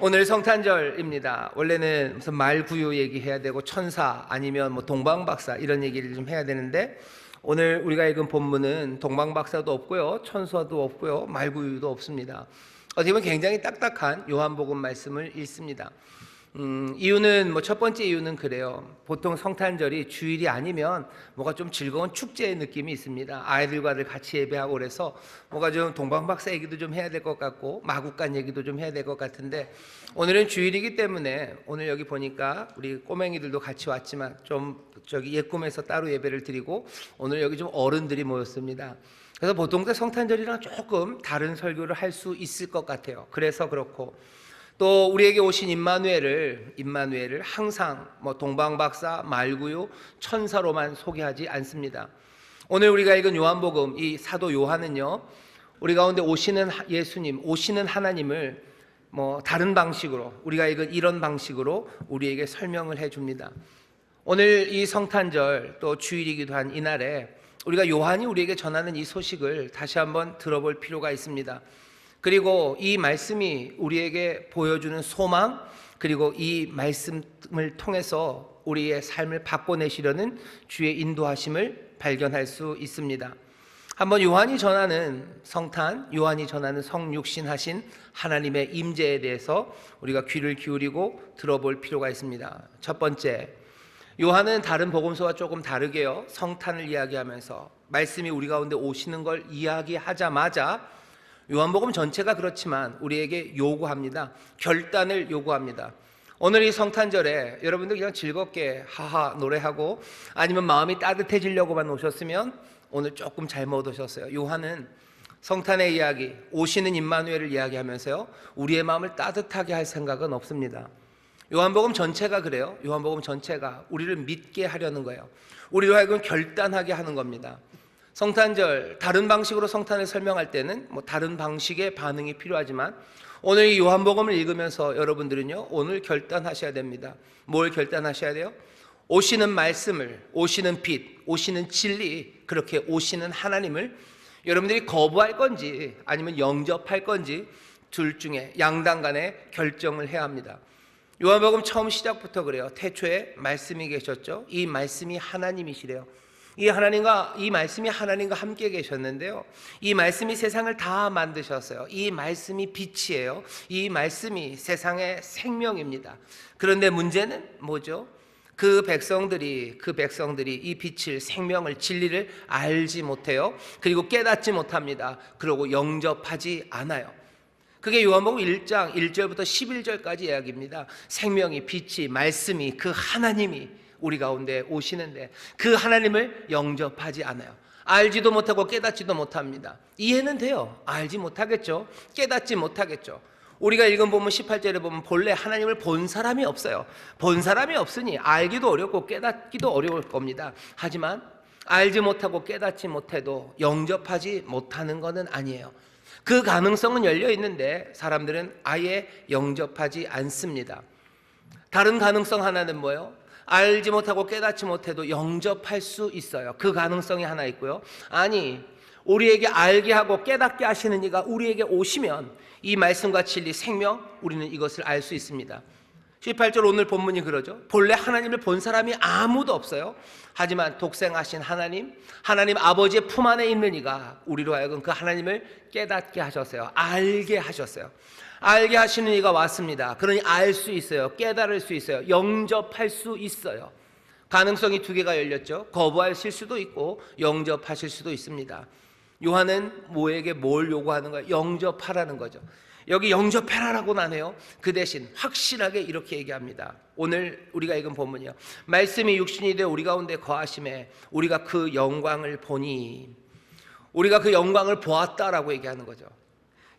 오늘 성탄절입니다. 원래는 무슨 말구유 얘기해야 되고 천사 아니면 뭐 동방박사 이런 얘기를 좀 해야 되는데, 오늘 우리가 읽은 본문은 동방박사도 없고요, 천사도 없고요, 말구유도 없습니다. 어떻게 보면 굉장히 딱딱한 요한복음 말씀을 읽습니다. 이유는 첫 번째 이유는 그래요. 보통 성탄절이 주일이 아니면 뭔가 좀 즐거운 축제의 느낌이 있습니다. 아이들과를 같이 예배하고 그래서 뭔가 좀 동방박사 얘기도 좀 해야 될 것 같고 마구간 얘기도 좀 해야 될 것 같은데, 오늘은 주일이기 때문에 오늘 여기 보니까 우리 꼬맹이들도 같이 왔지만 좀 저기 옛꿈에서 따로 예배를 드리고, 오늘 여기 좀 어른들이 모였습니다. 그래서 보통 때 성탄절이랑 조금 다른 설교를 할 수 있을 것 같아요. 그래서 그렇고, 또 우리에게 오신 임마누엘을 항상 동방박사, 말구유, 천사로만 소개하지 않습니다. 오늘 우리가 읽은 요한복음, 이 사도 요한은요, 우리 가운데 오시는 예수님, 오시는 하나님을 다른 방식으로, 우리가 읽은 이런 방식으로 우리에게 설명을 해줍니다. 오늘 이 성탄절 또 주일이기도 한 이날에 우리가 요한이 우리에게 전하는 이 소식을 다시 한번 들어볼 필요가 있습니다. 그리고 이 말씀이 우리에게 보여주는 소망, 그리고 이 말씀을 통해서 우리의 삶을 바꿔내시려는 주의 인도하심을 발견할 수 있습니다. 한번 요한이 전하는 성탄, 요한이 전하는 성육신하신 하나님의 임재에 대해서 우리가 귀를 기울이고 들어볼 필요가 있습니다. 첫 번째, 요한은 다른 복음서와 조금 다르게요, 성탄을 이야기하면서 말씀이 우리 가운데 오시는 걸 이야기하자마자 요한복음 전체가 그렇지만 우리에게 요구합니다. 결단을 요구합니다. 오늘 이 성탄절에 여러분들 그냥 즐겁게 하하 노래하고 아니면 마음이 따뜻해지려고만 오셨으면 오늘 조금 잘못 오셨어요. 요한은 성탄의 이야기, 오시는 임마누엘을 이야기하면서요, 우리의 마음을 따뜻하게 할 생각은 없습니다. 요한복음 전체가 그래요. 요한복음 전체가 우리를 믿게 하려는 거예요. 우리로 하여금 결단하게 하는 겁니다. 성탄절, 다른 방식으로 성탄을 설명할 때는 다른 방식의 반응이 필요하지만, 오늘 이 요한복음을 읽으면서 여러분들은요, 오늘 결단하셔야 됩니다. 뭘 결단하셔야 돼요? 오시는 말씀을, 오시는 빛, 오시는 진리, 그렇게 오시는 하나님을 여러분들이 거부할 건지 아니면 영접할 건지 둘 중에 양당 간에 결정을 해야 합니다. 요한복음 처음 시작부터 그래요. 태초에 말씀이 계셨죠. 이 말씀이 하나님이시래요. 이 말씀이 하나님과 함께 계셨는데요, 이 말씀이 세상을 다 만드셨어요. 이 말씀이 빛이에요. 이 말씀이 세상의 생명입니다. 그런데 문제는 뭐죠? 그 백성들이 이 빛을, 생명을, 진리를 알지 못해요. 그리고 깨닫지 못합니다. 그리고 영접하지 않아요. 그게 요한복음 1장 1절부터 11절까지 이야기입니다. 생명이, 빛이, 말씀이, 그 하나님이 우리 가운데 오시는데 그 하나님을 영접하지 않아요. 알지도 못하고 깨닫지도 못합니다. 이해는 돼요. 알지 못하겠죠. 깨닫지 못하겠죠. 우리가 읽은 본문 18절에 보면 본래 하나님을 본 사람이 없어요. 본 사람이 없으니 알기도 어렵고 깨닫기도 어려울 겁니다. 하지만 알지 못하고 깨닫지 못해도 영접하지 못하는 것은 아니에요. 그 가능성은 열려 있는데 사람들은 아예 영접하지 않습니다. 다른 가능성 하나는 뭐예요? 알지 못하고 깨닫지 못해도 영접할 수 있어요. 그 가능성이 하나 있고요. 아니, 우리에게 알게 하고 깨닫게 하시는 이가 우리에게 오시면 이 말씀과 진리, 생명, 우리는 이것을 알 수 있습니다. 18절 오늘 본문이 그러죠. 본래 하나님을 본 사람이 아무도 없어요. 하지만 독생하신 하나님 아버지의 품 안에 있는 이가 우리로 하여금 그 하나님을 깨닫게 하셨어요. 알게 하셨어요. 알게 하시는 이가 왔습니다. 그러니 알 수 있어요. 깨달을 수 있어요. 영접할 수 있어요. 가능성이 두 개가 열렸죠. 거부하실 수도 있고 영접하실 수도 있습니다. 요한은 뭐에게 뭘 요구하는 거예요? 영접하라는 거죠. 여기 영접해라라고는 안 해요. 그 대신 확실하게 이렇게 얘기합니다. 오늘 우리가 읽은 본문이요, 말씀이 육신이 되어 우리 가운데 거하심에 우리가 그 영광을 보니, 우리가 그 영광을 보았다라고 얘기하는 거죠.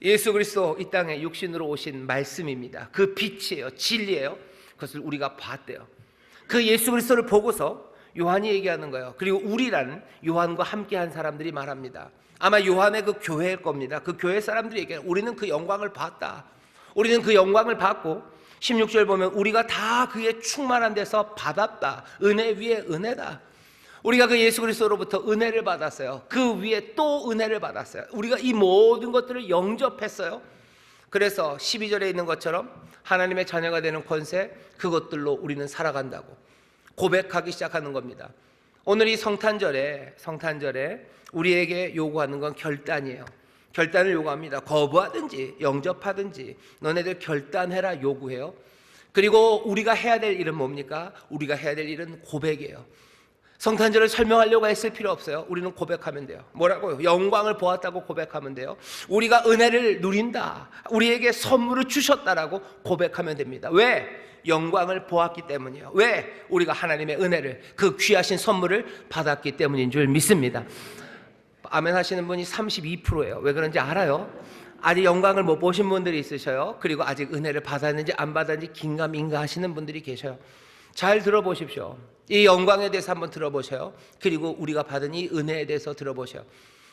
예수 그리스도 이 땅에 육신으로 오신 말씀입니다. 그 빛이에요. 진리예요. 그것을 우리가 봤대요. 그 예수 그리스도를 보고서 요한이 얘기하는 거예요. 그리고 우리라는 요한과 함께한 사람들이 말합니다. 아마 요한의 그 교회일 겁니다. 그 교회 사람들이 얘기해요. 우리는 그 영광을 봤다. 우리는 그 영광을 받고, 16절 보면 우리가 다 그의 충만한 데서 받았다. 은혜 위에 은혜다. 우리가 그 예수 그리스도로부터 은혜를 받았어요. 그 위에 또 은혜를 받았어요. 우리가 이 모든 것들을 영접했어요. 그래서 12절에 있는 것처럼 하나님의 자녀가 되는 권세, 그것들로 우리는 살아간다고 고백하기 시작하는 겁니다. 오늘 이 성탄절에 우리에게 요구하는 건 결단이에요. 결단을 요구합니다. 거부하든지 영접하든지 너네들 결단해라 요구해요. 그리고 우리가 해야 될 일은 뭡니까? 우리가 해야 될 일은 고백이에요. 성탄절을 설명하려고 했을 필요 없어요. 우리는 고백하면 돼요. 뭐라고요? 영광을 보았다고 고백하면 돼요. 우리가 은혜를 누린다, 우리에게 선물을 주셨다라고 고백하면 됩니다. 왜? 영광을 보았기 때문이에요. 왜? 우리가 하나님의 은혜를, 그 귀하신 선물을 받았기 때문인 줄 믿습니다. 아멘 하시는 분이 32%예요. 왜 그런지 알아요? 아직 영광을 못 보신 분들이 있으셔요. 그리고 아직 은혜를 받았는지 안 받았는지 긴가민가 하시는 분들이 계셔요. 잘 들어보십시오. 이 영광에 대해서 한번 들어보세요. 그리고 우리가 받은 이 은혜에 대해서 들어보세요.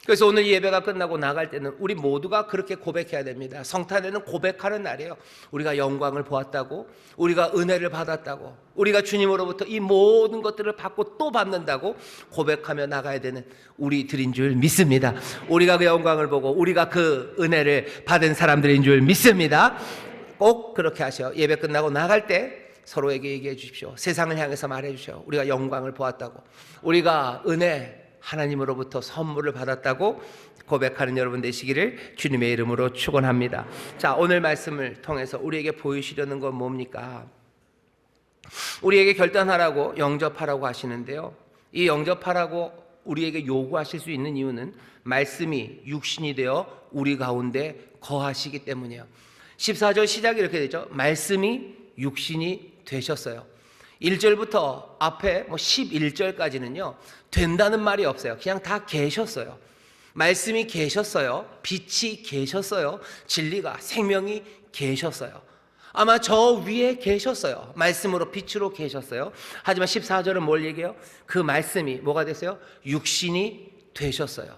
그래서 오늘 예배가 끝나고 나갈 때는 우리 모두가 그렇게 고백해야 됩니다. 성탄에는 고백하는 날이에요. 우리가 영광을 보았다고, 우리가 은혜를 받았다고, 우리가 주님으로부터 이 모든 것들을 받고 또 받는다고 고백하며 나가야 되는 우리들인 줄 믿습니다. 우리가 그 영광을 보고 우리가 그 은혜를 받은 사람들인 줄 믿습니다. 꼭 그렇게 하셔. 예배 끝나고 나갈 때 서로에게 얘기해 주십시오. 세상을 향해서 말해 주십시오. 우리가 영광을 보았다고, 우리가 은혜, 하나님으로부터 선물을 받았다고 고백하는 여러분 되시기를 주님의 이름으로 축원합니다. 자, 오늘 말씀을 통해서 우리에게 보이시려는 건 뭡니까? 우리에게 결단하라고, 영접하라고 하시는데요, 이 영접하라고 우리에게 요구하실 수 있는 이유는 말씀이 육신이 되어 우리 가운데 거하시기 때문이에요. 14절 시작이 이렇게 되죠. 말씀이 육신이 되셨어요. 1절부터 앞에 11절까지는요 된다는 말이 없어요. 그냥 다 계셨어요. 말씀이 계셨어요. 빛이 계셨어요. 진리가, 생명이 계셨어요. 아마 저 위에 계셨어요. 말씀으로, 빛으로 계셨어요. 하지만 14절은 뭘 얘기해요? 그 말씀이 뭐가 됐어요? 육신이 되셨어요.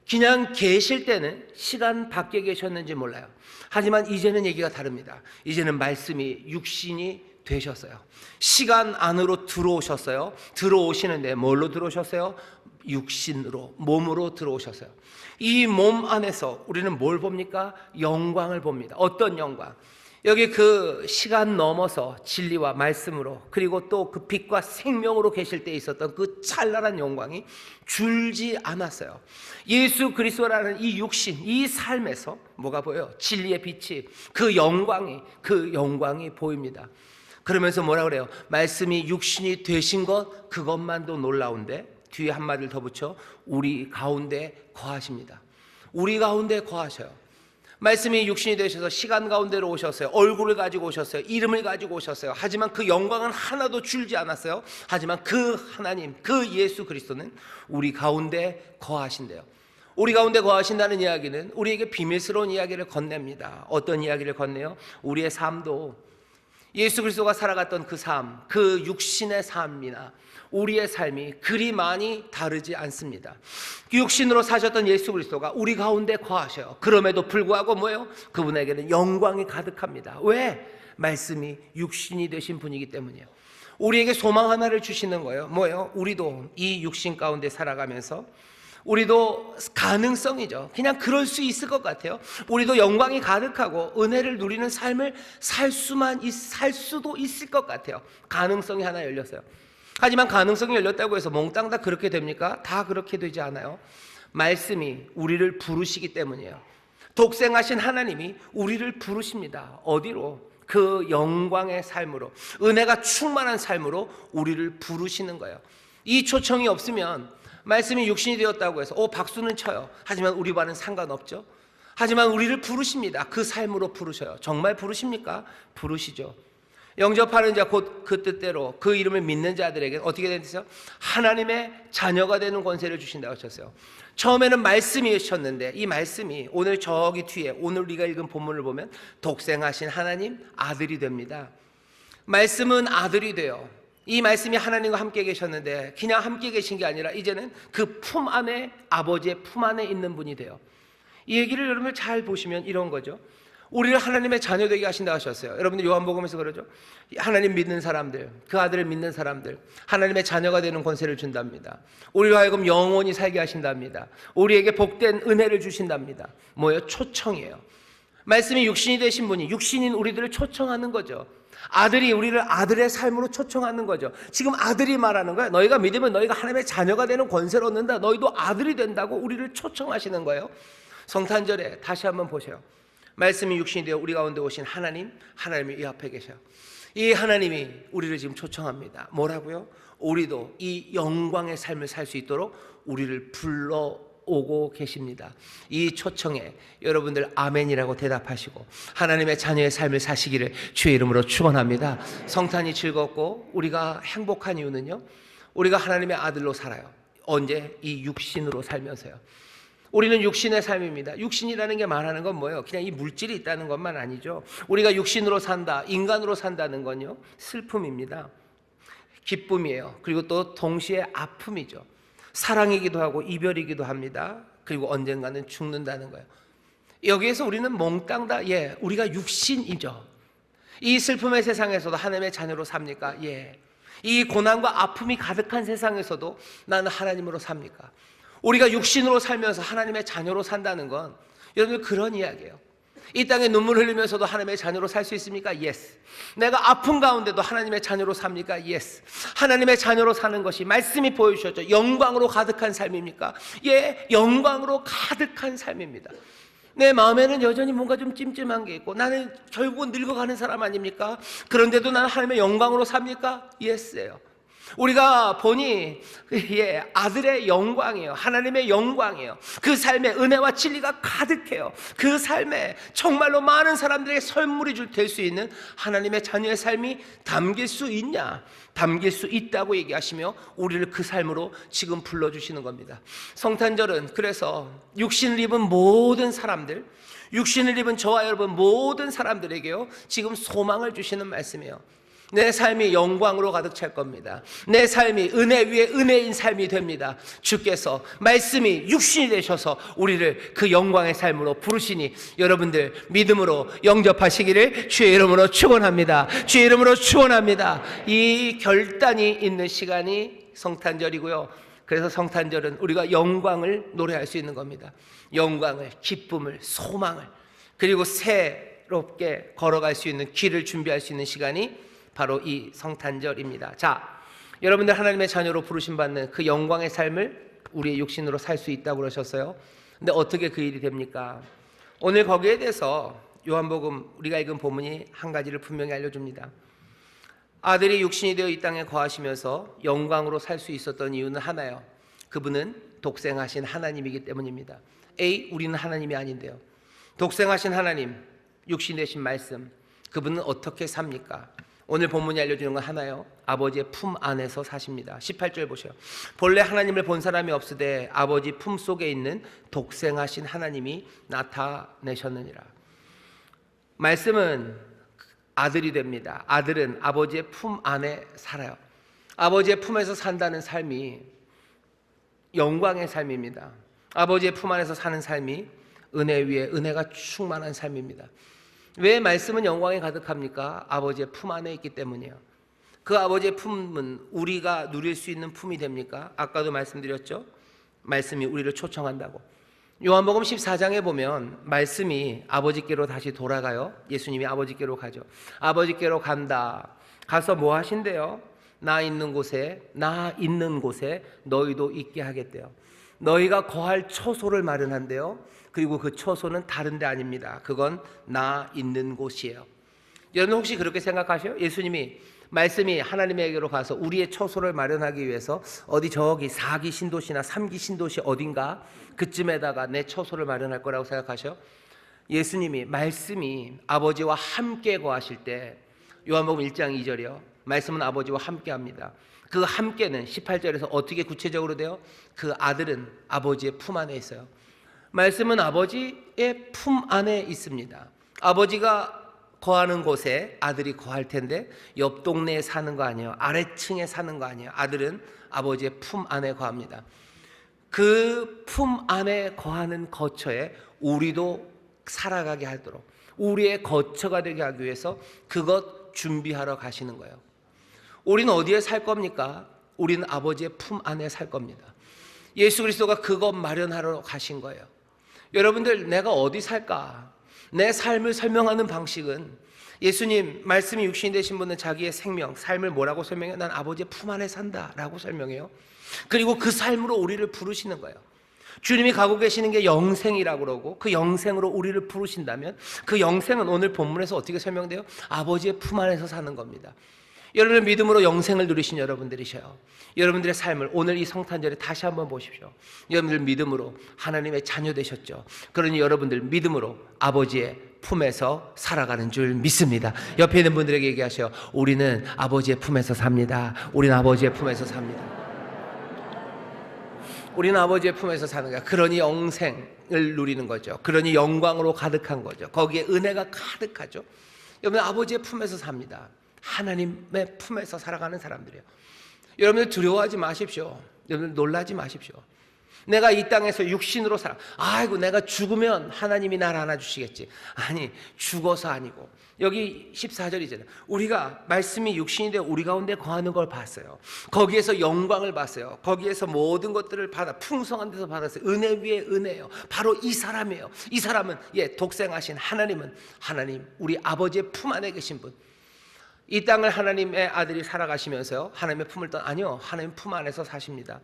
그냥 계실 때는 시간 밖에 계셨는지 몰라요. 하지만 이제는 얘기가 다릅니다. 이제는 말씀이 육신이 되셨어요. 시간 안으로 들어오셨어요. 들어오시는데 뭘로 들어오셨어요? 육신으로, 몸으로 들어오셨어요. 이 몸 안에서 우리는 뭘 봅니까? 영광을 봅니다. 어떤 영광? 여기 그 시간 넘어서 진리와 말씀으로, 그리고 또 그 빛과 생명으로 계실 때 있었던 그 찬란한 영광이 줄지 않았어요. 예수 그리스도라는 이 육신, 이 삶에서 뭐가 보여요? 진리의 빛이, 그 영광이 보입니다. 그러면서 뭐라 그래요? 말씀이 육신이 되신 것, 그것만도 놀라운데 뒤에 한마디를 더 붙여 우리 가운데 거하십니다. 우리 가운데 거하셔요. 말씀이 육신이 되셔서 시간 가운데로 오셨어요. 얼굴을 가지고 오셨어요. 이름을 가지고 오셨어요. 하지만 그 영광은 하나도 줄지 않았어요. 하지만 그 하나님, 그 예수 그리스도는 우리 가운데 거하신대요. 우리 가운데 거하신다는 이야기는 우리에게 비밀스러운 이야기를 건넵니다. 어떤 이야기를 건네요? 우리의 삶도 예수 그리스도가 살아갔던 그 삶, 그 육신의 삶이나 우리의 삶이 그리 많이 다르지 않습니다. 육신으로 사셨던 예수 그리스도가 우리 가운데 거하셔요. 그럼에도 불구하고 뭐예요? 그분에게는 영광이 가득합니다. 왜? 말씀이 육신이 되신 분이기 때문이에요. 우리에게 소망 하나를 주시는 거예요. 뭐예요? 우리도 이 육신 가운데 살아가면서 우리도 가능성이죠. 그냥 그럴 수 있을 것 같아요. 우리도 영광이 가득하고 은혜를 누리는 삶을 살 수도 있을 것 같아요. 가능성이 하나 열렸어요. 하지만 가능성이 열렸다고 해서 몽땅 다 그렇게 됩니까? 다 그렇게 되지 않아요. 말씀이 우리를 부르시기 때문이에요. 독생하신 하나님이 우리를 부르십니다. 어디로? 그 영광의 삶으로, 은혜가 충만한 삶으로 우리를 부르시는 거예요. 이 초청이 없으면 말씀이 육신이 되었다고 해서 박수는 쳐요. 하지만 우리와는 상관없죠. 하지만 우리를 부르십니다. 그 삶으로 부르셔요. 정말 부르십니까? 부르시죠. 영접하는 자 곧 그 뜻대로 그 이름을 믿는 자들에게 어떻게 되는데요? 하나님의 자녀가 되는 권세를 주신다고 하셨어요. 처음에는 말씀이셨는데 이 말씀이 오늘 저기 뒤에 오늘 우리가 읽은 본문을 보면 독생하신 하나님 아들이 됩니다. 말씀은 아들이 돼요. 이 말씀이 하나님과 함께 계셨는데 그냥 함께 계신 게 아니라 이제는 그 품 안에, 아버지의 품 안에 있는 분이 돼요. 이 얘기를 여러분들 잘 보시면 이런 거죠. 우리를 하나님의 자녀 되게 하신다 하셨어요. 여러분들 요한복음에서 그러죠. 하나님 믿는 사람들, 그 아들을 믿는 사람들, 하나님의 자녀가 되는 권세를 준답니다. 우리로 하여금 영원히 살게 하신답니다. 우리에게 복된 은혜를 주신답니다. 뭐예요? 초청이에요. 말씀이 육신이 되신 분이 육신인 우리들을 초청하는 거죠. 아들이 우리를 아들의 삶으로 초청하는 거죠. 지금 아들이 말하는 거예요. 너희가 믿으면 너희가 하나님의 자녀가 되는 권세를 얻는다. 너희도 아들이 된다고 우리를 초청하시는 거예요. 성탄절에 다시 한번 보세요. 말씀이 육신이 되어 우리 가운데 오신 하나님이 이 앞에 계셔요. 이 하나님이 우리를 지금 초청합니다. 뭐라고요? 우리도 이 영광의 삶을 살 수 있도록 우리를 불러오고 계십니다. 이 초청에 여러분들 아멘이라고 대답하시고 하나님의 자녀의 삶을 사시기를 주의 이름으로 축원합니다. 성탄이 즐겁고 우리가 행복한 이유는요, 우리가 하나님의 아들로 살아요. 언제? 이 육신으로 살면서요. 우리는 육신의 삶입니다. 육신이라는 게 말하는 건 뭐예요? 그냥 이 물질이 있다는 것만 아니죠. 우리가 육신으로 산다, 인간으로 산다는 건요, 슬픔입니다. 기쁨이에요. 그리고 또 동시에 아픔이죠. 사랑이기도 하고 이별이기도 합니다. 그리고 언젠가는 죽는다는 거예요. 여기에서 우리는 몽땅 다 우리가 육신이죠. 이 슬픔의 세상에서도 하나님의 자녀로 삽니까? 이 고난과 아픔이 가득한 세상에서도 나는 하나님으로 삽니까? 우리가 육신으로 살면서 하나님의 자녀로 산다는 건 여러분들 그런 이야기예요. 이 땅에 눈물 흘리면서도 하나님의 자녀로 살 수 있습니까? Yes. 내가 아픈 가운데도 하나님의 자녀로 삽니까? Yes. 하나님의 자녀로 사는 것이 말씀이 보여주셨죠. 영광으로 가득한 삶입니까? 영광으로 가득한 삶입니다. 내 마음에는 여전히 뭔가 좀 찜찜한 게 있고 나는 결국은 늙어가는 사람 아닙니까? 그런데도 나는 하나님의 영광으로 삽니까? Yes예요. 우리가 보니 아들의 영광이에요. 하나님의 영광이에요. 그 삶에 은혜와 진리가 가득해요. 그 삶에 정말로 많은 사람들에게 선물이 될 수 있는 하나님의 자녀의 삶이 담길 수 있냐? 담길 수 있다고 얘기하시며 우리를 그 삶으로 지금 불러주시는 겁니다. 성탄절은 그래서 육신을 입은 모든 사람들, 육신을 입은 저와 여러분 모든 사람들에게요, 지금 소망을 주시는 말씀이에요. 내 삶이 영광으로 가득 찰 겁니다. 내 삶이 은혜 위에 은혜인 삶이 됩니다. 주께서 말씀이 육신이 되셔서 우리를 그 영광의 삶으로 부르시니 여러분들 믿음으로 영접하시기를 주의 이름으로 축원합니다. 주의 이름으로 축원합니다. 이 결단이 있는 시간이 성탄절이고요. 그래서 성탄절은 우리가 영광을 노래할 수 있는 겁니다. 영광을, 기쁨을, 소망을, 그리고 새롭게 걸어갈 수 있는 길을 준비할 수 있는 시간이 바로 이 성탄절입니다. 자, 여러분들 하나님의 자녀로 부르심 받는 그 영광의 삶을 우리의 육신으로 살 수 있다고 그러셨어요. 근데 어떻게 그 일이 됩니까? 오늘 거기에 대해서 요한복음 우리가 읽은 본문이 한 가지를 분명히 알려줍니다. 아들이 육신이 되어 이 땅에 거하시면서 영광으로 살 수 있었던 이유는 하나요. 그분은 독생하신 하나님이기 때문입니다. 우리는 하나님이 아닌데요. 독생하신 하나님, 육신 되신 말씀, 그분은 어떻게 삽니까? 오늘 본문이 알려주는 건 하나요. 아버지의 품 안에서 사십니다. 18절 보세요. 본래 하나님을 본 사람이 없으되 아버지 품 속에 있는 독생하신 하나님이 나타내셨느니라. 말씀은 아들이 됩니다. 아들은 아버지의 품 안에 살아요. 아버지의 품에서 산다는 삶이 영광의 삶입니다. 아버지의 품 안에서 사는 삶이 은혜 위에 은혜가 충만한 삶입니다. 왜 말씀은 영광에 가득합니까? 아버지의 품 안에 있기 때문이에요. 그 아버지의 품은 우리가 누릴 수 있는 품이 됩니까? 아까도 말씀드렸죠. 말씀이 우리를 초청한다고. 요한복음 14장에 보면 말씀이 아버지께로 다시 돌아가요. 예수님이 아버지께로 가죠. 아버지께로 간다. 가서 뭐 하신대요? 나 있는 곳에 너희도 있게 하겠대요. 너희가 거할 처소를 마련한대요. 그리고 그 처소는 다른 데 아닙니다. 그건 나 있는 곳이에요. 여러분 혹시 그렇게 생각하셔요? 예수님이 말씀이 하나님에게로 가서 우리의 처소를 마련하기 위해서 어디 저기 4기 신도시나 3기 신도시 어딘가 그쯤에다가 내 처소를 마련할 거라고 생각하셔요? 예수님이 말씀이 아버지와 함께 거하실 때 요한복음 1장 2절이요. 말씀은 아버지와 함께 합니다. 그 함께는 18절에서 어떻게 구체적으로 돼요? 그 아들은 아버지의 품 안에 있어요. 말씀은 아버지의 품 안에 있습니다. 아버지가 거하는 곳에 아들이 거할 텐데 옆 동네에 사는 거 아니에요. 아래층에 사는 거 아니에요. 아들은 아버지의 품 안에 거합니다. 그 품 안에 거하는 거처에 우리도 살아가게 하도록 우리의 거처가 되게 하기 위해서 그것 준비하러 가시는 거예요. 우리는 어디에 살 겁니까? 우리는 아버지의 품 안에 살 겁니다. 예수 그리스도가 그것 마련하러 가신 거예요. 여러분들 내가 어디 살까? 내 삶을 설명하는 방식은 예수님 말씀이 육신이 되신 분은 자기의 생명, 삶을 뭐라고 설명해요? 난 아버지의 품 안에 산다 라고 설명해요. 그리고 그 삶으로 우리를 부르시는 거예요. 주님이 가고 계시는 게 영생이라고 그러고 그 영생으로 우리를 부르신다면 그 영생은 오늘 본문에서 어떻게 설명돼요? 아버지의 품 안에서 사는 겁니다. 여러분의 믿음으로 영생을 누리신 여러분들이셔요. 여러분들의 삶을 오늘 이 성탄절에 다시 한번 보십시오. 여러분들 믿음으로 하나님의 자녀 되셨죠. 그러니 여러분들 믿음으로 아버지의 품에서 살아가는 줄 믿습니다. 옆에 있는 분들에게 얘기하셔요. 우리는 아버지의 품에서 삽니다. 우리는 아버지의 품에서 삽니다. 우리는 아버지의 품에서 사는 거야. 그러니 영생을 누리는 거죠. 그러니 영광으로 가득한 거죠. 거기에 은혜가 가득하죠. 여러분 아버지의 품에서 삽니다. 하나님의 품에서 살아가는 사람들이에요. 여러분들 두려워하지 마십시오. 여러분들 놀라지 마십시오. 내가 이 땅에서 육신으로 살아. 아이고 내가 죽으면 하나님이 나를 안아주시겠지. 아니 죽어서 아니고 여기 14절이잖아요. 우리가 말씀이 육신이 되어 우리 가운데 거하는 걸 봤어요. 거기에서 영광을 봤어요. 거기에서 모든 것들을 받아 풍성한 데서 받았어요. 은혜 위에 은혜예요. 바로 이 사람이에요. 이 사람은 독생하신 하나님은 하나님 우리 아버지의 품 안에 계신 분. 이 땅을 하나님의 아들이 살아가시면서요 하나님의 품을 아니요 하나님 품 안에서 사십니다.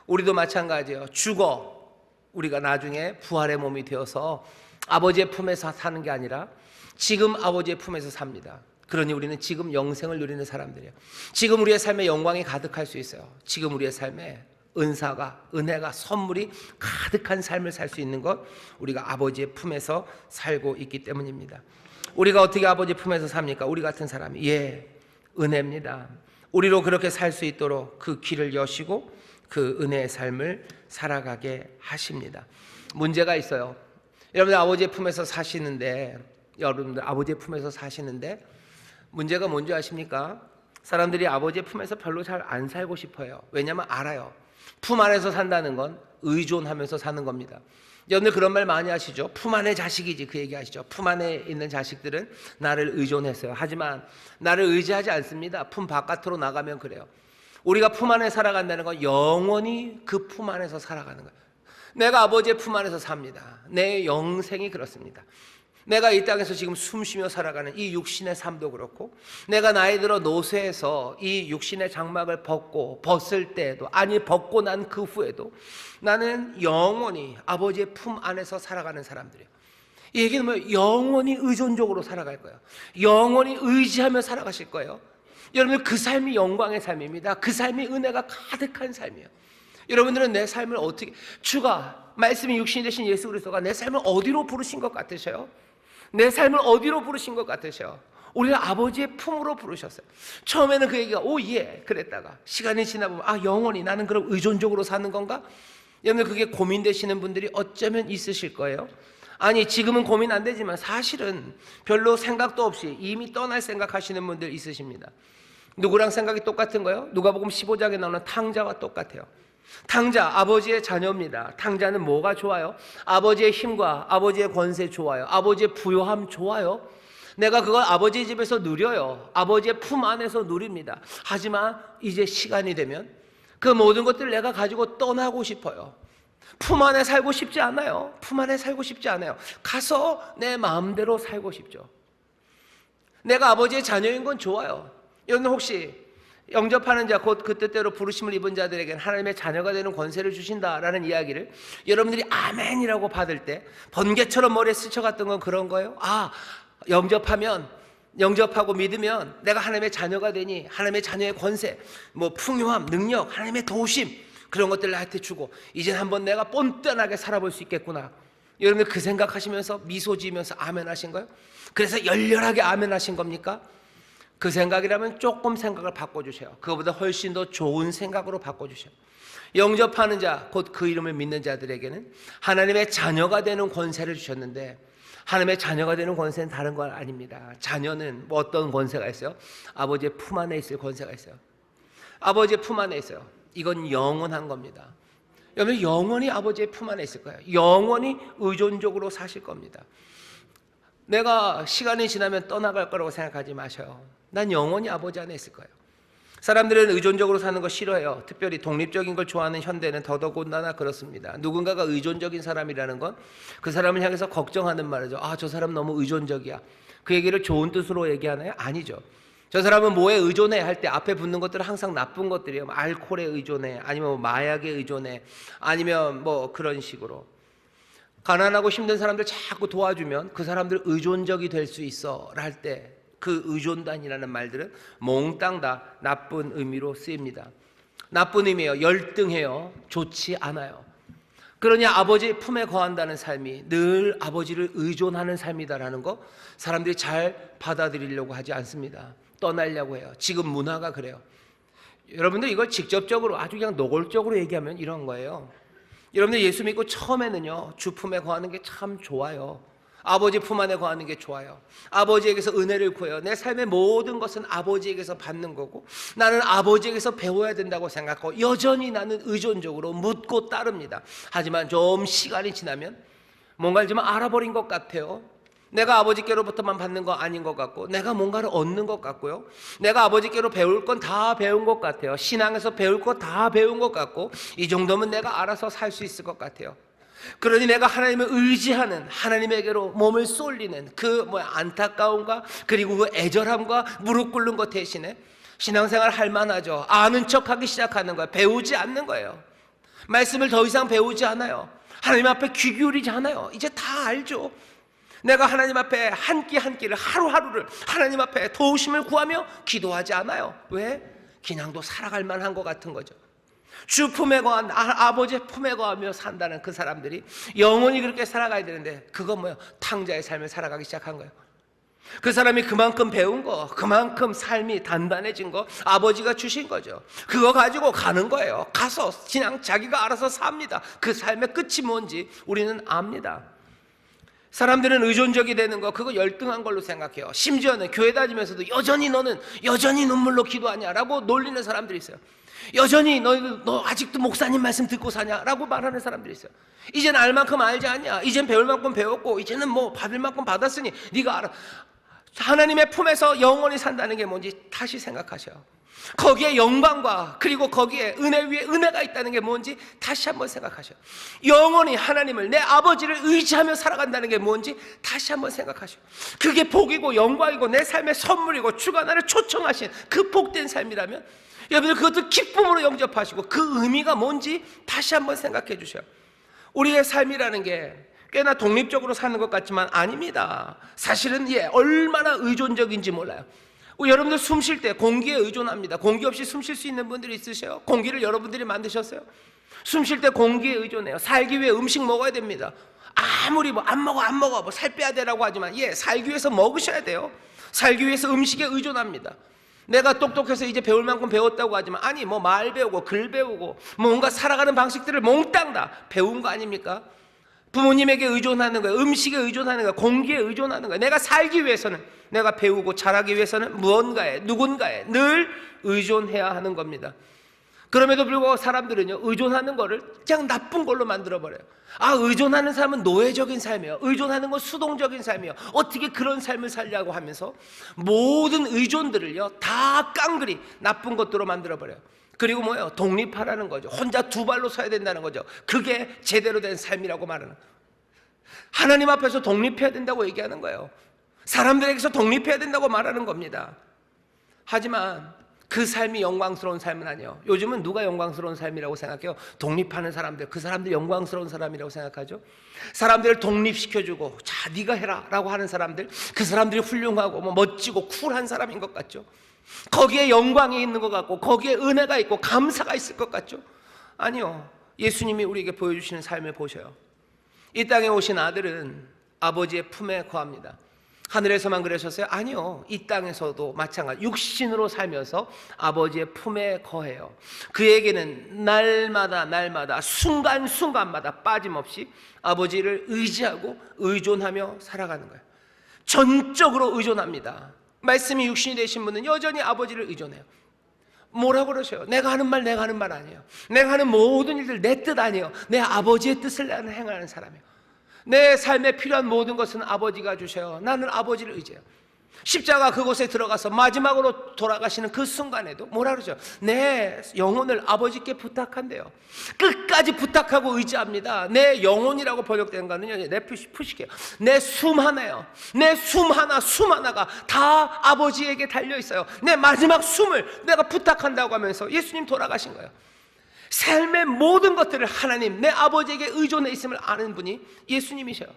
우리도 마찬가지예요. 죽어 우리가 나중에 부활의 몸이 되어서 아버지의 품에서 사는 게 아니라 지금 아버지의 품에서 삽니다. 그러니 우리는 지금 영생을 누리는 사람들이에요. 지금 우리의 삶에 영광이 가득할 수 있어요. 지금 우리의 삶에 은사가 은혜가 선물이 가득한 삶을 살 수 있는 것 우리가 아버지의 품에서 살고 있기 때문입니다. 우리가 어떻게 아버지 품에서 삽니까? 우리 같은 사람이 은혜입니다. 우리로 그렇게 살 수 있도록 그 길을 여시고 그 은혜의 삶을 살아가게 하십니다. 문제가 있어요. 여러분들 아버지의 품에서 사시는데 문제가 뭔지 아십니까? 사람들이 아버지의 품에서 별로 잘 안 살고 싶어요. 왜냐하면 알아요. 품 안에서 산다는 건 의존하면서 사는 겁니다. 여러분들 그런 말 많이 하시죠. 품 안의 자식이지 그 얘기 하시죠. 품 안에 있는 자식들은 나를 의존했어요. 하지만 나를 의지하지 않습니다. 품 바깥으로 나가면 그래요. 우리가 품 안에 살아간다는 건 영원히 그 품 안에서 살아가는 거예요. 내가 아버지의 품 안에서 삽니다. 내 영생이 그렇습니다. 내가 이 땅에서 지금 숨쉬며 살아가는 이 육신의 삶도 그렇고 내가 나이 들어 노쇠해서 이 육신의 장막을 벗을 때에도 벗고 난 그 후에도 나는 영원히 아버지의 품 안에서 살아가는 사람들이에요. 이 얘기는 뭐예요? 영원히 의존적으로 살아갈 거예요. 영원히 의지하며 살아가실 거예요. 여러분들 그 삶이 영광의 삶입니다. 그 삶이 은혜가 가득한 삶이에요. 여러분들은 내 삶을 어떻게 말씀이 육신이 되신 예수 그리스도가 내 삶을 어디로 부르신 것 같으셔요? 내 삶을 어디로 부르신 것 같으셔? 우리를 아버지의 품으로 부르셨어요. 처음에는 그 얘기가 그랬다가 시간이 지나보면 영원히 나는 그럼 의존적으로 사는 건가? 여러분 그게 고민되시는 분들이 어쩌면 있으실 거예요. 아니 지금은 고민 안 되지만 사실은 별로 생각도 없이 이미 떠날 생각하시는 분들 있으십니다. 누구랑 생각이 똑같은 거예요? 누가복음 15장에 나오는 탕자와 똑같아요. 탕자 아버지의 자녀입니다. 탕자는 뭐가 좋아요? 아버지의 힘과 아버지의 권세 좋아요. 아버지의 부요함 좋아요. 내가 그걸 아버지의 집에서 누려요. 아버지의 품 안에서 누립니다. 하지만 이제 시간이 되면 그 모든 것들을 내가 가지고 떠나고 싶어요. 품 안에 살고 싶지 않아요. 품 안에 살고 싶지 않아요. 가서 내 마음대로 살고 싶죠. 내가 아버지의 자녀인 건 좋아요. 여러분 혹시 영접하는 자 곧 그 뜻대로 부르심을 입은 자들에게는 하나님의 자녀가 되는 권세를 주신다라는 이야기를 여러분들이 아멘이라고 받을 때 번개처럼 머리에 스쳐갔던 건 그런 거예요. 영접하고 믿으면 내가 하나님의 자녀가 되니 하나님의 자녀의 권세, 풍요함, 능력, 하나님의 도우심 그런 것들 나한테 주고 이제 한번 내가 뻔뻔하게 살아볼 수 있겠구나. 여러분들 그 생각하시면서 미소 지으면서 아멘 하신 거예요? 그래서 열렬하게 아멘 하신 겁니까? 그 생각이라면 조금 생각을 바꿔주세요. 그거보다 훨씬 더 좋은 생각으로 바꿔주세요. 영접하는 자, 곧 그 이름을 믿는 자들에게는 하나님의 자녀가 되는 권세를 주셨는데 하나님의 자녀가 되는 권세는 다른 건 아닙니다. 자녀는 어떤 권세가 있어요? 아버지의 품 안에 있을 권세가 있어요. 아버지의 품 안에 있어요. 이건 영원한 겁니다. 여러분 영원히 아버지의 품 안에 있을 거예요. 영원히 의존적으로 사실 겁니다. 내가 시간이 지나면 떠나갈 거라고 생각하지 마셔요. 난 영원히 아버지 안에 있을 거예요. 사람들은 의존적으로 사는 거 싫어해요. 특별히 독립적인 걸 좋아하는 현대는 더더군다나 그렇습니다. 누군가가 의존적인 사람이라는 건 그 사람을 향해서 걱정하는 말이죠. 아, 저 사람 너무 의존적이야. 그 얘기를 좋은 뜻으로 얘기하나요? 아니죠. 저 사람은 뭐에 의존해 할 때 앞에 붙는 것들은 항상 나쁜 것들이에요. 알코올에 의존해, 아니면 뭐 마약에 의존해, 아니면 뭐 그런 식으로. 가난하고 힘든 사람들 자꾸 도와주면 그 사람들 의존적이 될 수 있어 할 때 그 의존단이라는 말들은 몽땅 다 나쁜 의미로 쓰입니다. 나쁜 의미예요. 열등해요. 좋지 않아요. 그러니 아버지 품에 거한다는 삶이 늘 아버지를 의존하는 삶이다라는 거 사람들이 잘 받아들이려고 하지 않습니다. 떠나려고 해요. 지금 문화가 그래요. 여러분들 이걸 직접적으로 아주 그냥 노골적으로 얘기하면 이런 거예요. 여러분들 예수 믿고 처음에는요, 주 품에 거하는 게 참 좋아요. 아버지 품 안에 거하는 게 좋아요. 아버지에게서 은혜를 구해요. 내 삶의 모든 것은 아버지에게서 받는 거고 나는 아버지에게서 배워야 된다고 생각하고 여전히 나는 의존적으로 묻고 따릅니다. 하지만 좀 시간이 지나면 뭔가를 좀 알아버린 것 같아요. 내가 아버지께로부터만 받는 거 아닌 것 같고 내가 뭔가를 얻는 것 같고요. 내가 아버지께로 배울 건 다 배운 것 같아요. 신앙에서 배울 거 다 배운 것 같고 이 정도면 내가 알아서 살 수 있을 것 같아요. 그러니 내가 하나님을 의지하는, 하나님에게로 몸을 쏠리는 그 안타까움과 그리고 그 애절함과 무릎 꿇는 것 대신에 신앙생활 할 만하죠. 아는 척하기 시작하는 거예요. 배우지 않는 거예요. 말씀을 더 이상 배우지 않아요. 하나님 앞에 귀 기울이지 않아요. 이제 다 알죠. 내가 하나님 앞에 한 끼 한 끼를 하루하루를 하나님 앞에 도우심을 구하며 기도하지 않아요. 왜? 그냥도 살아갈 만한 것 같은 거죠. 주 품에 거한 아버지의 품에 거하며 산다는 그 사람들이 영원히 그렇게 살아가야 되는데 그건 뭐예요? 탕자의 삶을 살아가기 시작한 거예요. 그 사람이 그만큼 배운 거, 그만큼 삶이 단단해진 거 아버지가 주신 거죠. 그거 가지고 가는 거예요. 가서 그냥 자기가 알아서 삽니다. 그 삶의 끝이 뭔지 우리는 압니다. 사람들은 의존적이 되는 거 그거 열등한 걸로 생각해요. 심지어는 교회 다니면서도 여전히 너는 여전히 눈물로 기도하냐라고 놀리는 사람들이 있어요. 여전히 너 아직도 목사님 말씀 듣고 사냐라고 말하는 사람들이 있어요. 이젠 알 만큼 알지 않냐, 이젠 배울 만큼 배웠고 이제는 뭐 받을 만큼 받았으니 네가 알아. 하나님의 품에서 영원히 산다는 게 뭔지 다시 생각하셔요. 거기에 영광과 그리고 거기에 은혜 위에 은혜가 있다는 게 뭔지 다시 한번 생각하셔요. 영원히 하나님을, 내 아버지를 의지하며 살아간다는 게 뭔지 다시 한번 생각하셔요. 그게 복이고 영광이고 내 삶의 선물이고 주가 나를 초청하신 그 복된 삶이라면 여러분들 그것도 기쁨으로 영접하시고 그 의미가 뭔지 다시 한번 생각해 주셔요. 우리의 삶이라는 게 꽤나 독립적으로 사는 것 같지만 아닙니다. 사실은 얼마나 의존적인지 몰라요. 여러분들 숨 쉴 때 공기에 의존합니다. 공기 없이 숨 쉴 수 있는 분들이 있으세요? 공기를 여러분들이 만드셨어요? 숨 쉴 때 공기에 의존해요. 살기 위해 음식 먹어야 됩니다. 아무리 안 먹어 살 빼야 되라고 하지만 살기 위해서 먹으셔야 돼요. 살기 위해서 음식에 의존합니다. 내가 똑똑해서 이제 배울 만큼 배웠다고 하지만 아니 말 배우고 글 배우고 뭔가 살아가는 방식들을 몽땅 다 배운 거 아닙니까? 부모님에게 의존하는 거예요. 음식에 의존하는 거예요. 공기에 의존하는 거예요. 내가 살기 위해서는, 내가 배우고 자라기 위해서는 무언가에, 누군가에 늘 의존해야 하는 겁니다. 그럼에도 불구하고 사람들은요, 의존하는 거를 그냥 나쁜 걸로 만들어버려요. 의존하는 삶은 노예적인 삶이에요. 의존하는 건 수동적인 삶이에요. 어떻게 그런 삶을 살려고 하면서 모든 의존들을요 다 깡그리 나쁜 것들로 만들어버려요. 그리고 뭐예요? 독립하라는 거죠. 혼자 두 발로 서야 된다는 거죠. 그게 제대로 된 삶이라고 말하는 거예요. 하나님 앞에서 독립해야 된다고 얘기하는 거예요. 사람들에게서 독립해야 된다고 말하는 겁니다. 하지만 그 삶이 영광스러운 삶은 아니에요. 요즘은 누가 영광스러운 삶이라고 생각해요? 독립하는 사람들, 그 사람들 영광스러운 사람이라고 생각하죠. 사람들을 독립시켜주고 자 네가 해라 라고 하는 사람들, 그 사람들이 훌륭하고 멋지고 쿨한 사람인 것 같죠. 거기에 영광이 있는 것 같고 거기에 은혜가 있고 감사가 있을 것 같죠. 아니요, 예수님이 우리에게 보여주시는 삶을 보셔요. 이 땅에 오신 아들은 아버지의 품에 거합니다. 하늘에서만 그러셨어요? 아니요, 이 땅에서도 마찬가지 육신으로 살면서 아버지의 품에 거해요. 그에게는 날마다 순간순간마다 빠짐없이 아버지를 의지하고 의존하며 살아가는 거예요. 전적으로 의존합니다. 말씀이 육신이 되신 분은 여전히 아버지를 의존해요. 뭐라고 그러셔요? 내가 하는 말 아니에요. 내가 하는 모든 일들 내 뜻 아니에요. 내 아버지의 뜻을 나는 행하는 사람이에요. 내 삶에 필요한 모든 것은 아버지가 주셔요. 나는 아버지를 의지해요. 십자가 그곳에 들어가서 마지막으로 돌아가시는 그 순간에도 뭐라 그러죠? 내 영혼을 아버지께 부탁한대요. 끝까지 부탁하고 의지합니다. 내 영혼이라고 번역된 거는요, 내 푸시게요. 내 숨 하나요. 내 숨 하나가 다 아버지에게 달려 있어요. 내 마지막 숨을 내가 부탁한다고 하면서 예수님 돌아가신 거예요. 삶의 모든 것들을 하나님, 내 아버지에게 의존해 있음을 아는 분이 예수님이셔요.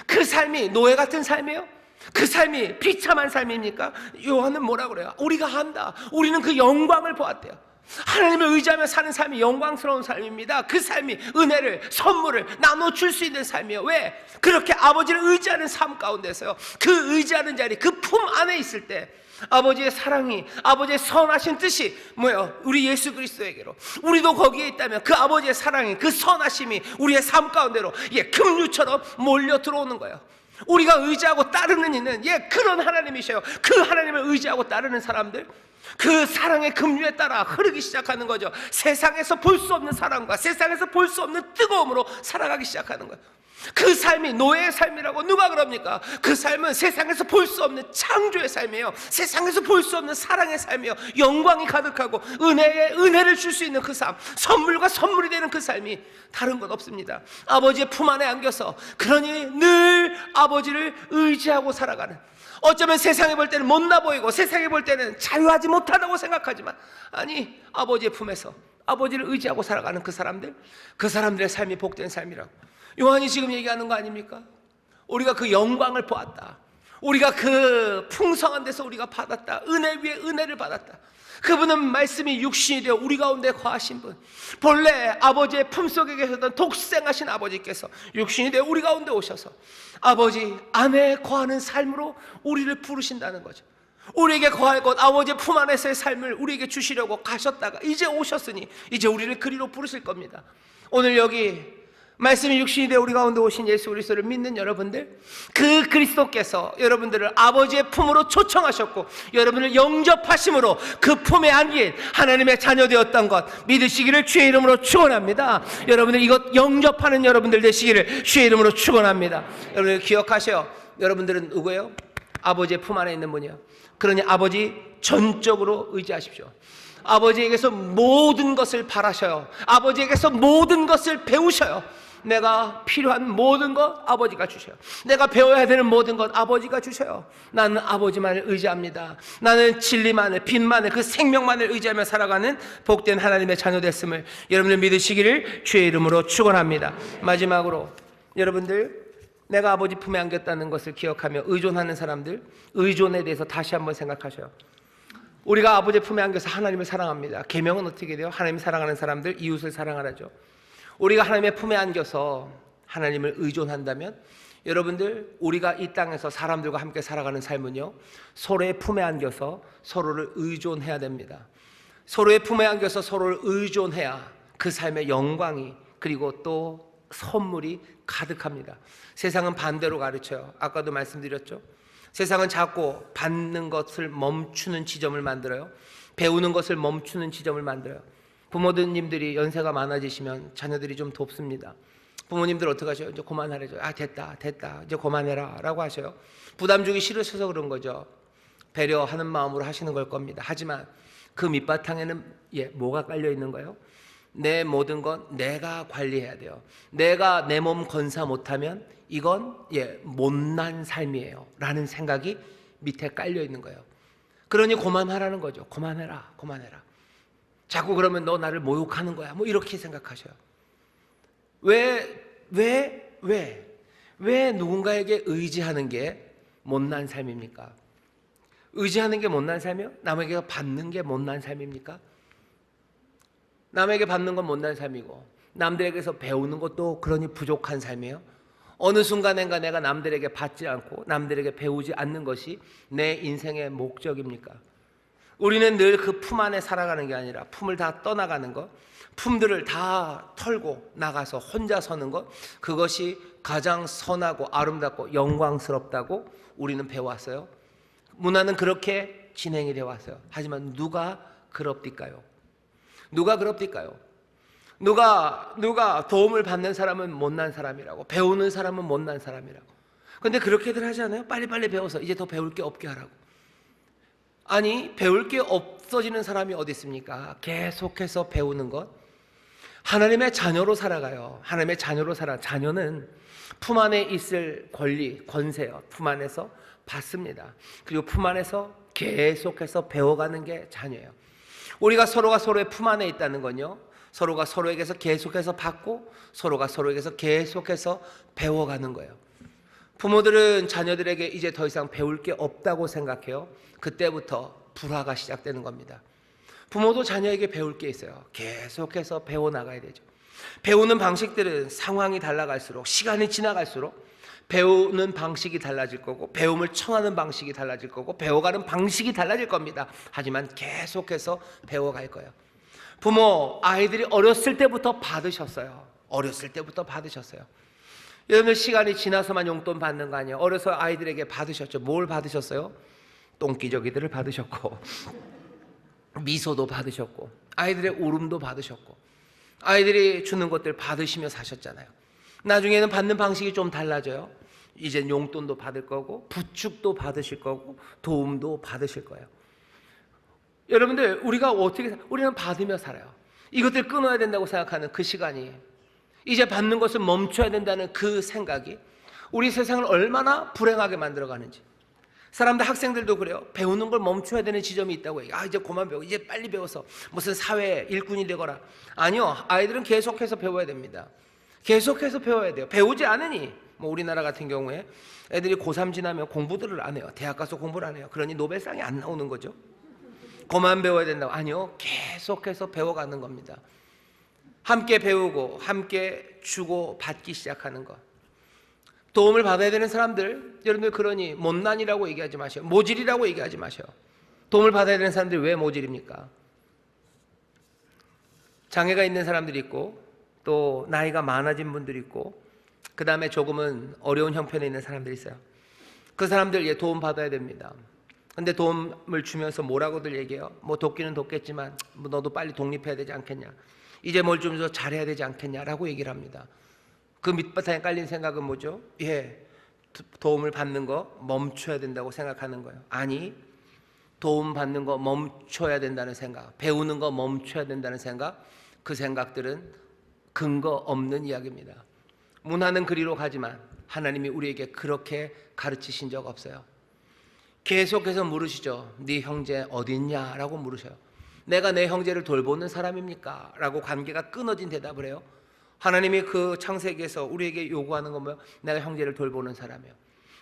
그 삶이 노예 같은 삶이에요? 그 삶이 비참한 삶입니까? 요한은 뭐라 그래요? 우리가 한다. 우리는 그 영광을 보았대요. 하나님을 의지하며 사는 삶이 영광스러운 삶입니다. 그 삶이 은혜를, 선물을 나눠줄 수 있는 삶이에요. 왜? 그렇게 아버지를 의지하는 삶 가운데서요, 그 의지하는 자리, 그 품 안에 있을 때 아버지의 사랑이, 아버지의 선하신 뜻이 뭐예요? 우리 예수 그리스도에게로, 우리도 거기에 있다면 그 아버지의 사랑이, 그 선하심이 우리의 삶 가운데로 금류처럼 몰려 들어오는 거예요. 우리가 의지하고 따르는 이는 그런 하나님이셔요. 그 하나님을 의지하고 따르는 사람들, 그 사랑의 급류에 따라 흐르기 시작하는 거죠. 세상에서 볼 수 없는 사랑과 세상에서 볼 수 없는 뜨거움으로 살아가기 시작하는 거예요. 그 삶이 노예의 삶이라고 누가 그럽니까? 그 삶은 세상에서 볼 수 없는 창조의 삶이에요. 세상에서 볼 수 없는 사랑의 삶이에요. 영광이 가득하고 은혜를 줄 수 있는 그 삶, 선물과 선물이 되는 그 삶이 다른 것 없습니다. 아버지의 품 안에 안겨서, 그러니 늘 아버지를 의지하고 살아가는, 어쩌면 세상에 볼 때는 못나 보이고 세상에 볼 때는 자유하지 못하다고 생각하지만, 아니, 아버지의 품에서 아버지를 의지하고 살아가는 그 사람들의 삶이 복된 삶이라고 요한이 지금 얘기하는 거 아닙니까? 우리가 그 영광을 보았다. 우리가 그 풍성한 데서 우리가 받았다. 은혜 위에 은혜를 받았다. 그분은 말씀이 육신이 되어 우리 가운데 거하신 분. 본래 아버지의 품속에 계셨던 독생하신 아버지께서 육신이 되어 우리 가운데 오셔서 아버지 안에 거하는 삶으로 우리를 부르신다는 거죠. 우리에게 거할 것, 아버지의 품 안에서의 삶을 우리에게 주시려고 가셨다가 이제 오셨으니 이제 우리를 그리로 부르실 겁니다. 오늘 여기 말씀이 육신이 되어 우리 가운데 오신 예수 그리스도를 믿는 여러분들, 그 그리스도께서 여러분들을 아버지의 품으로 초청하셨고 여러분을 영접하심으로 그 품에 안긴 하나님의 자녀 되었던 것 믿으시기를 주의 이름으로 축원합니다. 여러분들 이것 영접하는 여러분들 되시기를 주의 이름으로 축원합니다. 여러분들 기억하셔요. 여러분들은 누구예요? 아버지의 품 안에 있는 분이요. 그러니 아버지 전적으로 의지하십시오. 아버지에게서 모든 것을 바라셔요. 아버지에게서 모든 것을 배우셔요. 내가 필요한 모든 것 아버지가 주셔요. 내가 배워야 되는 모든 것 아버지가 주셔요. 나는 아버지만을 의지합니다. 나는 진리만을, 빛만을, 그 생명만을 의지하며 살아가는 복된 하나님의 자녀 됐음을 여러분들 믿으시기를 주의 이름으로 축원합니다. 마지막으로 여러분들, 내가 아버지 품에 안겼다는 것을 기억하며 의존하는 사람들, 의존에 대해서 다시 한번 생각하셔요. 우리가 아버지의 품에 안겨서 하나님을 사랑합니다. 계명은 어떻게 돼요? 하나님을 사랑하는 사람들 이웃을 사랑하라죠. 우리가 하나님의 품에 안겨서 하나님을 의존한다면 여러분들, 우리가 이 땅에서 사람들과 함께 살아가는 삶은요, 서로의 품에 안겨서 서로를 의존해야 됩니다. 서로의 품에 안겨서 서로를 의존해야 그 삶의 영광이, 그리고 또 선물이 가득합니다. 세상은 반대로 가르쳐요. 아까도 말씀드렸죠. 세상은 자꾸 받는 것을 멈추는 지점을 만들어요. 배우는 것을 멈추는 지점을 만들어요. 부모님들이 연세가 많아지시면 자녀들이 좀 돕습니다. 부모님들 어떻게 하셔요? 이제 그만하래죠. 됐다 이제 그만해라 라고 하셔요. 부담 주기 싫으셔서 그런 거죠. 배려하는 마음으로 하시는 걸 겁니다. 하지만 그 밑바탕에는 뭐가 깔려 있는 거예요? 내 모든 건 내가 관리해야 돼요. 내가 내 몸 건사 못하면 이건 못난 삶이에요 라는 생각이 밑에 깔려 있는 거예요. 그러니 그만하라는 거죠. 그만해라. 자꾸 그러면 너 나를 모욕하는 거야, 뭐 이렇게 생각하셔요. 왜 누군가에게 의지하는 게 못난 삶입니까? 의지하는 게 못난 삶이요? 남에게 받는 게 못난 삶입니까? 남에게 받는 건 못난 삶이고 남들에게서 배우는 것도 그러니 부족한 삶이에요? 어느 순간인가 내가 남들에게 받지 않고 남들에게 배우지 않는 것이 내 인생의 목적입니까? 우리는 늘 그 품 안에 살아가는 게 아니라 품을 다 떠나가는 것, 품들을 다 털고 나가서 혼자 서는 것, 그것이 가장 선하고 아름답고 영광스럽다고 우리는 배워왔어요. 문화는 그렇게 진행이 되어 왔어요. 하지만 누가 그럽디까요? 누가 도움을 받는 사람은 못난 사람이라고, 배우는 사람은 못난 사람이라고, 근데 그렇게들 하지 않아요? 빨리빨리 배워서 이제 더 배울 게 없게 하라고. 아니, 배울 게 없어지는 사람이 어디 있습니까? 계속해서 배우는 것. 하나님의 자녀로 살아가요. 하나님의 자녀로 살아. 자녀는 품 안에 있을 권리, 권세요. 품 안에서 받습니다. 그리고 품 안에서 계속해서 배워가는 게 자녀예요. 우리가 서로가 서로의 품 안에 있다는 건요, 서로가 서로에게서 계속해서 받고 서로가 서로에게서 계속해서 배워가는 거예요. 부모들은 자녀들에게 이제 더 이상 배울 게 없다고 생각해요. 그때부터 불화가 시작되는 겁니다. 부모도 자녀에게 배울 게 있어요. 계속해서 배워나가야 되죠. 배우는 방식들은 상황이 달라갈수록, 시간이 지나갈수록 배우는 방식이 달라질 거고, 배움을 청하는 방식이 달라질 거고, 배워가는 방식이 달라질 겁니다. 하지만 계속해서 배워갈 거예요. 부모, 아이들이 어렸을 때부터 받으셨어요. 어렸을 때부터 받으셨어요. 여러분들 시간이 지나서만 용돈 받는 거 아니에요? 어려서 아이들에게 받으셨죠. 뭘 받으셨어요? 똥기저귀들을 받으셨고, 미소도 받으셨고, 아이들의 울음도 받으셨고, 아이들이 주는 것들 받으시며 사셨잖아요. 나중에는 받는 방식이 좀 달라져요. 이젠 용돈도 받을 거고, 부축도 받으실 거고, 도움도 받으실 거예요. 여러분들, 우리는 받으며 살아요. 이것들 끊어야 된다고 생각하는 그 시간이, 이제 받는 것을 멈춰야 된다는 그 생각이 우리 세상을 얼마나 불행하게 만들어가는지. 사람들, 학생들도 그래요. 배우는 걸 멈춰야 되는 지점이 있다고 해요. 이제 그만 배워. 이제 빨리 배워서 무슨 사회 일꾼이 되거라. 아니요. 아이들은 계속해서 배워야 됩니다. 계속해서 배워야 돼요. 배우지 않으니, 우리나라 같은 경우에 애들이 고3 지나면 공부들을 안 해요. 대학 가서 공부를 안 해요. 그러니 노벨상이 안 나오는 거죠. 그만 배워야 된다고. 아니요. 계속해서 배워가는 겁니다. 함께 배우고 함께 주고 받기 시작하는 것. 도움을 받아야 되는 사람들, 여러분들 그러니 못난이라고 얘기하지 마세요. 모질이라고 얘기하지 마세요. 도움을 받아야 되는 사람들이 왜 모질입니까? 장애가 있는 사람들이 있고, 또 나이가 많아진 분들이 있고, 그 다음에 조금은 어려운 형편에 있는 사람들이 있어요. 그 사람들 도움 받아야 됩니다. 근데 도움을 주면서 뭐라고들 얘기해요? 돕기는 돕겠지만 너도 빨리 독립해야 되지 않겠냐, 이제 뭘 좀 더 잘해야 되지 않겠냐라고 얘기를 합니다. 그 밑바탕에 깔린 생각은 뭐죠? 도움을 받는 거 멈춰야 된다고 생각하는 거예요. 아니, 도움 받는 거 멈춰야 된다는 생각, 배우는 거 멈춰야 된다는 생각, 그 생각들은 근거 없는 이야기입니다. 문화는 그리로 가지만 하나님이 우리에게 그렇게 가르치신 적 없어요. 계속해서 물으시죠. 네 형제 어디 있냐라고 물으셔요. 내가 내 형제를 돌보는 사람입니까? 라고 관계가 끊어진 대답을 해요. 하나님이 그 창세기에서 우리에게 요구하는 건 뭐예요? 내가 형제를 돌보는 사람이에요.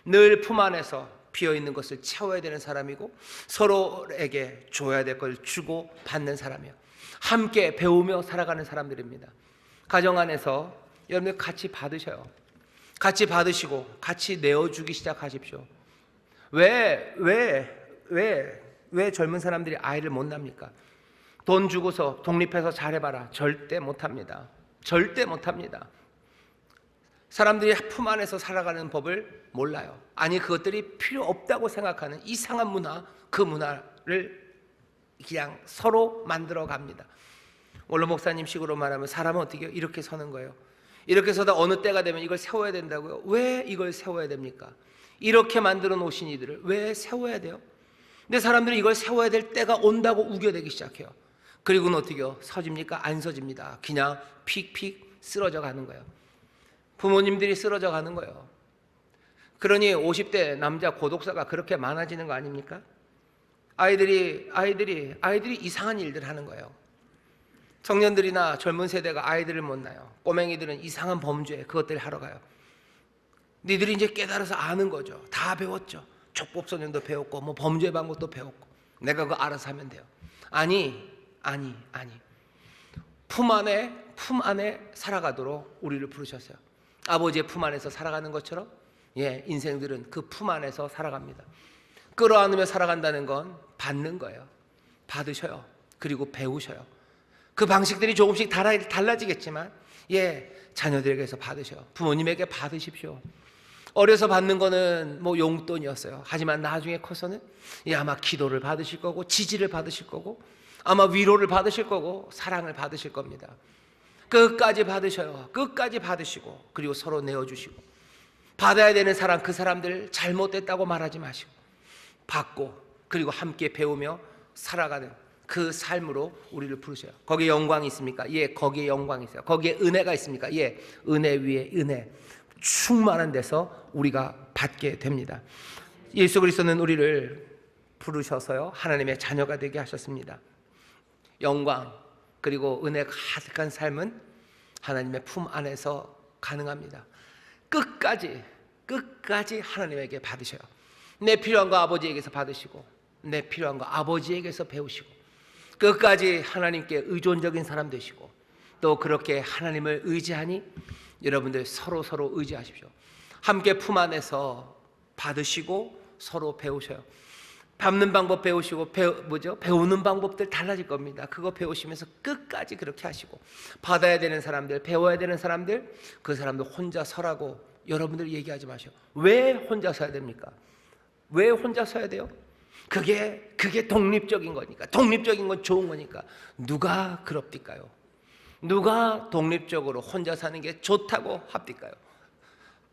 늘 품 안에서 비어있는 것을 채워야 되는 사람이고, 서로에게 줘야 될 걸 주고 받는 사람이에요. 함께 배우며 살아가는 사람들입니다. 가정 안에서 여러분들 같이 받으셔요. 같이 받으시고 같이 내어주기 시작하십시오. 왜 젊은 사람들이 아이를 못 낳습니까? 돈 주고서 독립해서 잘해봐라. 절대 못합니다. 절대 못합니다. 사람들이 품 안에서 살아가는 법을 몰라요. 아니, 그것들이 필요 없다고 생각하는 이상한 문화, 그 문화를 그냥 서로 만들어 갑니다. 원로 목사님식으로 말하면 사람은 어떻게 이렇게 서는 거예요. 이렇게 서다 어느 때가 되면 이걸 세워야 된다고요. 왜 이걸 세워야 됩니까? 이렇게 만들어 놓으신 이들을 왜 세워야 돼요? 근데 사람들이 이걸 세워야 될 때가 온다고 우겨대기 시작해요. 그리고는 어떻게 해요? 서집니까? 안 서집니다. 그냥 픽픽 쓰러져 가는 거예요. 부모님들이 쓰러져 가는 거예요. 그러니 50대 남자 고독사가 그렇게 많아지는 거 아닙니까? 아이들이 이상한 일들 하는 거예요. 청년들이나 젊은 세대가 아이들을 못 낳아요. 꼬맹이들은 이상한 범죄, 그것들을 하러 가요. 니들이 이제 깨달아서 아는 거죠. 다 배웠죠. 촉법소년도 배웠고 범죄 방법도 배웠고, 내가 그거 알아서 하면 돼요. 아니. 품 안에 살아가도록 우리를 부르셨어요. 아버지의 품 안에서 살아가는 것처럼 인생들은 그 품 안에서 살아갑니다. 끌어안으며 살아간다는 건 받는 거예요. 받으셔요. 그리고 배우셔요. 그 방식들이 조금씩 달라지겠지만 자녀들에게서 받으셔요. 부모님에게 받으십시오. 어려서 받는 거는 용돈이었어요. 하지만 나중에 커서는 아마 기도를 받으실 거고, 지지를 받으실 거고, 아마 위로를 받으실 거고, 사랑을 받으실 겁니다. 끝까지 받으셔요. 끝까지 받으시고, 그리고 서로 내어주시고. 받아야 되는 사람, 그 사람들 잘못됐다고 말하지 마시고 받고, 그리고 함께 배우며 살아가는 그 삶으로 우리를 부르셔요. 거기에 영광이 있습니까? 예, 거기에 영광이 있어요. 거기에 은혜가 있습니까? 예, 은혜 위에 은혜, 충만한 데서 우리가 받게 됩니다. 예수 그리스도는 우리를 부르셔서요, 하나님의 자녀가 되게 하셨습니다. 영광 그리고 은혜 가득한 삶은 하나님의 품 안에서 가능합니다. 끝까지 하나님에게 받으셔요. 내 필요한 거 아버지에게서 받으시고, 내 필요한 거 아버지에게서 배우시고, 끝까지 하나님께 의존적인 사람 되시고, 또 그렇게 하나님을 의지하니 여러분들 서로 의지하십시오. 함께 품 안에서 받으시고 서로 배우셔요. 밟는 방법 배우시고, 배우는 방법들 달라질 겁니다. 그거 배우시면서 끝까지 그렇게 하시고, 받아야 되는 사람들, 배워야 되는 사람들, 그 사람들 혼자 서라고 여러분들 얘기하지 마시오. 왜 혼자 서야 됩니까? 왜 혼자 서야 돼요? 그게 독립적인 거니까. 독립적인 건 좋은 거니까. 누가 그럽니까요? 누가 독립적으로 혼자 사는 게 좋다고 합니까요?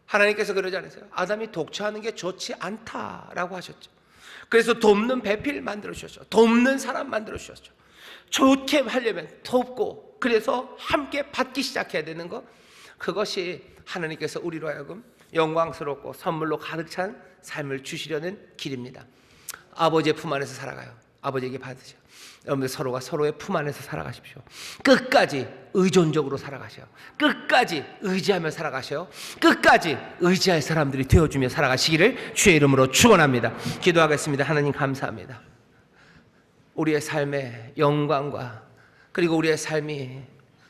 하나님께서 그러지 않으세요? 아담이 독처하는 게 좋지 않다라고 하셨죠. 그래서 돕는 배필 만들어 주셨죠. 돕는 사람 만들어 주셨죠. 좋게 하려면 돕고, 그래서 함께 받기 시작해야 되는 것, 그것이 하나님께서 우리로 하여금 영광스럽고 선물로 가득 찬 삶을 주시려는 길입니다. 아버지의 품 안에서 살아가요. 아버지에게 받으세요. 여러분들 서로가 서로의 품 안에서 살아가십시오. 끝까지 의존적으로 살아가셔요. 끝까지 의지하며 살아가셔요. 끝까지 의지할 사람들이 되어주며 살아가시기를 주의 이름으로 축원합니다. 기도하겠습니다. 하나님 감사합니다. 우리의 삶의 영광과 그리고 우리의 삶이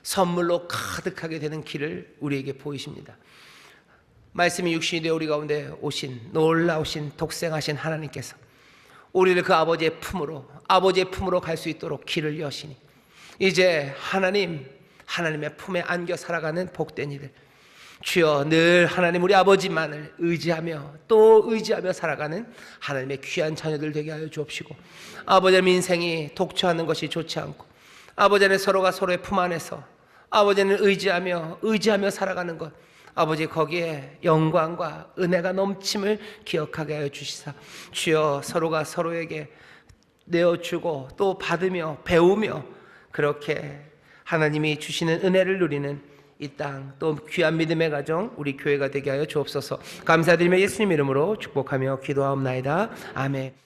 선물로 가득하게 되는 길을 우리에게 보이십니다. 말씀이 육신이 되어 우리 가운데 오신 놀라우신 독생하신 하나님께서 우리를 그 아버지의 품으로 갈 수 있도록 길을 여시니, 이제 하나님의 품에 안겨 살아가는 복된 이들, 주여 늘 하나님 우리 아버지만을 의지하며 또 의지하며 살아가는 하나님의 귀한 자녀들 되게 하여 주옵시고, 아버지의 인생이 독처하는 것이 좋지 않고, 아버지는 서로가 서로의 품 안에서 아버지는 의지하며 살아가는 것, 아버지 거기에 영광과 은혜가 넘침을 기억하게 하여 주시사, 주여 서로가 서로에게 내어주고 또 받으며 배우며 그렇게 하나님이 주시는 은혜를 누리는 이 땅, 또 귀한 믿음의 가정 우리 교회가 되게 하여 주옵소서. 감사드리며 예수님 이름으로 축복하며 기도하옵나이다. 아멘.